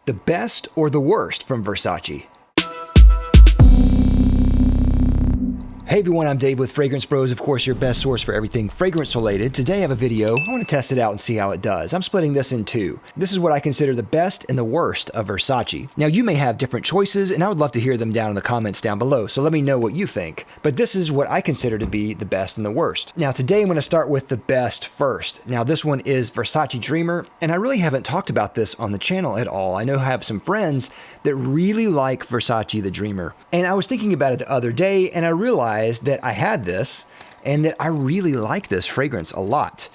The best or the worst from Versace? Hey everyone, I'm Dave with Fragrance Bros, of course your best source for everything fragrance related. Today I have a video. I want to test it out and see how it does. I'm splitting this in two. This is what I consider the best and the worst of Versace. Now you may have different choices and I would love to hear them down in the comments down below, so let me know what you think. But this is what I consider to be the best and the worst. Now today I'm going to start with the best first. Now this one is Versace Dreamer, and I really haven't talked about this on the channel at all. I know I have some friends that really like Versace the Dreamer. And I was thinking about it the other day and I realized that I had this and that I really like this fragrance a lot.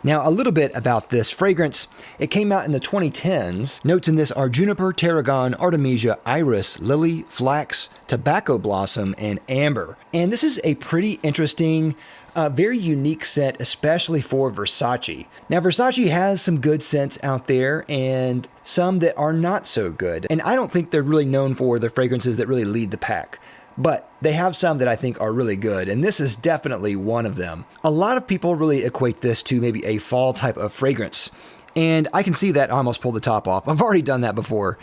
Now, a little bit about this fragrance. It came out in the 2010s. Notes in this are juniper, tarragon, artemisia, iris, lily, flax, tobacco blossom, and amber. And this is a pretty interesting, very unique scent, especially for Versace. Now, Versace has some good scents out there and some that are not so good. And I don't think they're really known for the fragrances that really lead the pack. But they have some that I think are really good, and this is definitely one of them. A lot of people really equate this to maybe a fall type of fragrance, and I can see that I almost pulled the top off. I've already done that before,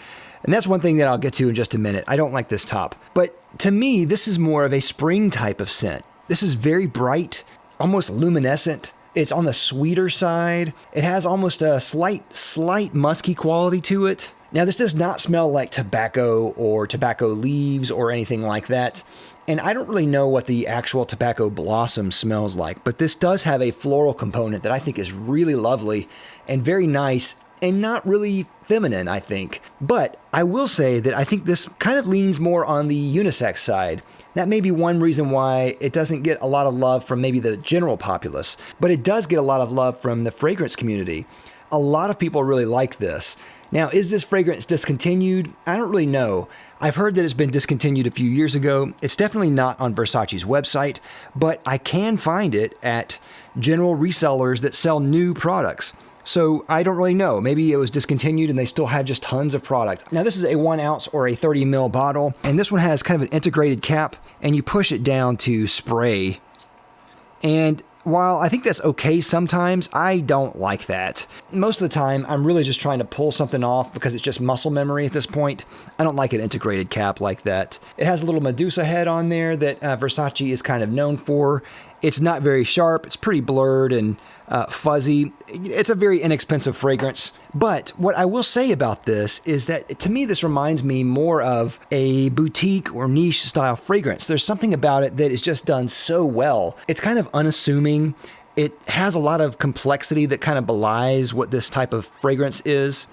and that's one thing that I'll get to in just a minute. I don't like this top, but to me, this is more of a spring type of scent. This is very bright, almost luminescent. It's on the sweeter side. It has almost a slight musky quality to it. Now, this does not smell like tobacco or tobacco leaves or anything like that. And I don't really know what the actual tobacco blossom smells like, but this does have a floral component that I think is really lovely and very nice and not really feminine, I think. But I will say that I think this kind of leans more on the unisex side. That may be one reason why it doesn't get a lot of love from maybe the general populace, but it does get a lot of love from the fragrance community. A lot of people really like this. Now, is this fragrance discontinued? I don't really know. I've heard that it's been discontinued a few years ago. It's definitely not on Versace's website, but I can find it at general resellers that sell new products. So I don't really know. Maybe it was discontinued and they still have just tons of product. Now this is a 1 ounce or a 30 ml bottle, and this one has kind of an integrated cap, and you push it down to spray. And while I think that's okay sometimes, I don't like that. Most of the time, I'm really just trying to pull something off because it's just muscle memory at this point. I don't like an integrated cap like that. It has a little Medusa head on there that Versace is kind of known for. It's not very sharp. It's pretty blurred and fuzzy. It's a very inexpensive fragrance. But what I will say about this is that to me, this reminds me more of a boutique or niche style fragrance. There's something about it that is just done so well. It's kind of unassuming. It has a lot of complexity that kind of belies what this type of fragrance is.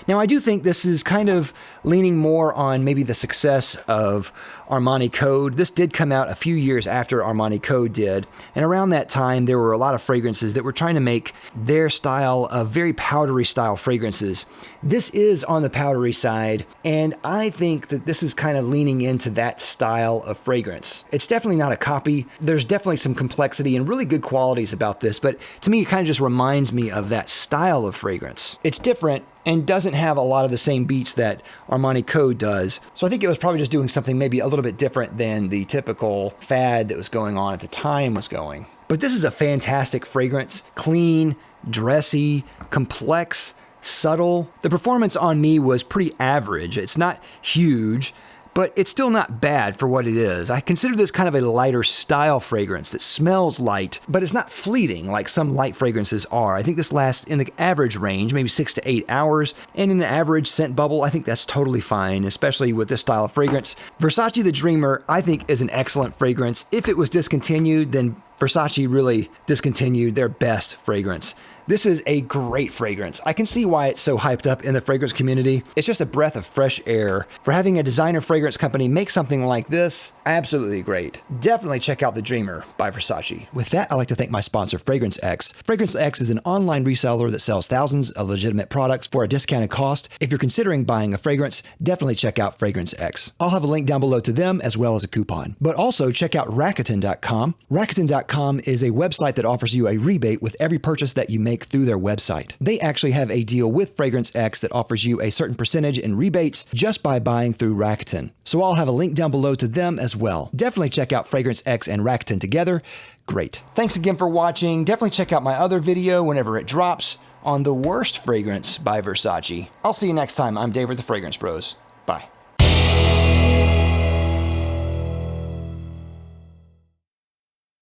Now, I do think this is kind of leaning more on maybe the success of Armani Code. This did come out a few years after Armani Code did. And around that time, there were a lot of fragrances that were trying to make their style of very powdery style fragrances. This is on the powdery side, and I think that this is kind of leaning into that style of fragrance. It's definitely not a copy. There's definitely some complexity and really good qualities about this, but to me, it kind of just reminds me of that style of fragrance. It's different and doesn't have a lot of the same beats that Armani Code does. So I think it was probably just doing something maybe a little bit different than the typical fad that was going on at the time was going. But this is a fantastic fragrance. Clean, dressy, complex, subtle. The performance on me was pretty average. It's not huge, but it's still not bad for what it is. I consider this kind of a lighter style fragrance that smells light, but it's not fleeting like some light fragrances are. I think this lasts in the average range, maybe 6 to 8 hours, and in the average scent bubble, I think that's totally fine, especially with this style of fragrance. Versace the Dreamer, I think, is an excellent fragrance. If it was discontinued, then Versace really discontinued their best fragrance. This is a great fragrance. I can see why it's so hyped up in the fragrance community. It's just a breath of fresh air. For having a designer fragrance company make something like this, absolutely great. Definitely check out The Dreamer by Versace. With that, I'd like to thank my sponsor, Fragrance X. Fragrance X is an online reseller that sells thousands of legitimate products for a discounted cost. If you're considering buying a fragrance, definitely check out Fragrance X. I'll have a link down below to them as well as a coupon. But also check out Rakuten.com. Rakuten.com is a website that offers you a rebate with every purchase that you make through their website. They actually have a deal with Fragrance X that offers you a certain percentage in rebates just by buying through Rakuten. So I'll have a link down below to them as well. Definitely check out Fragrance X and Rakuten together. Great. Thanks again for watching. Definitely check out my other video whenever it drops on the worst fragrance by Versace. I'll see you next time. I'm Dave with the Fragrance Bros. Bye.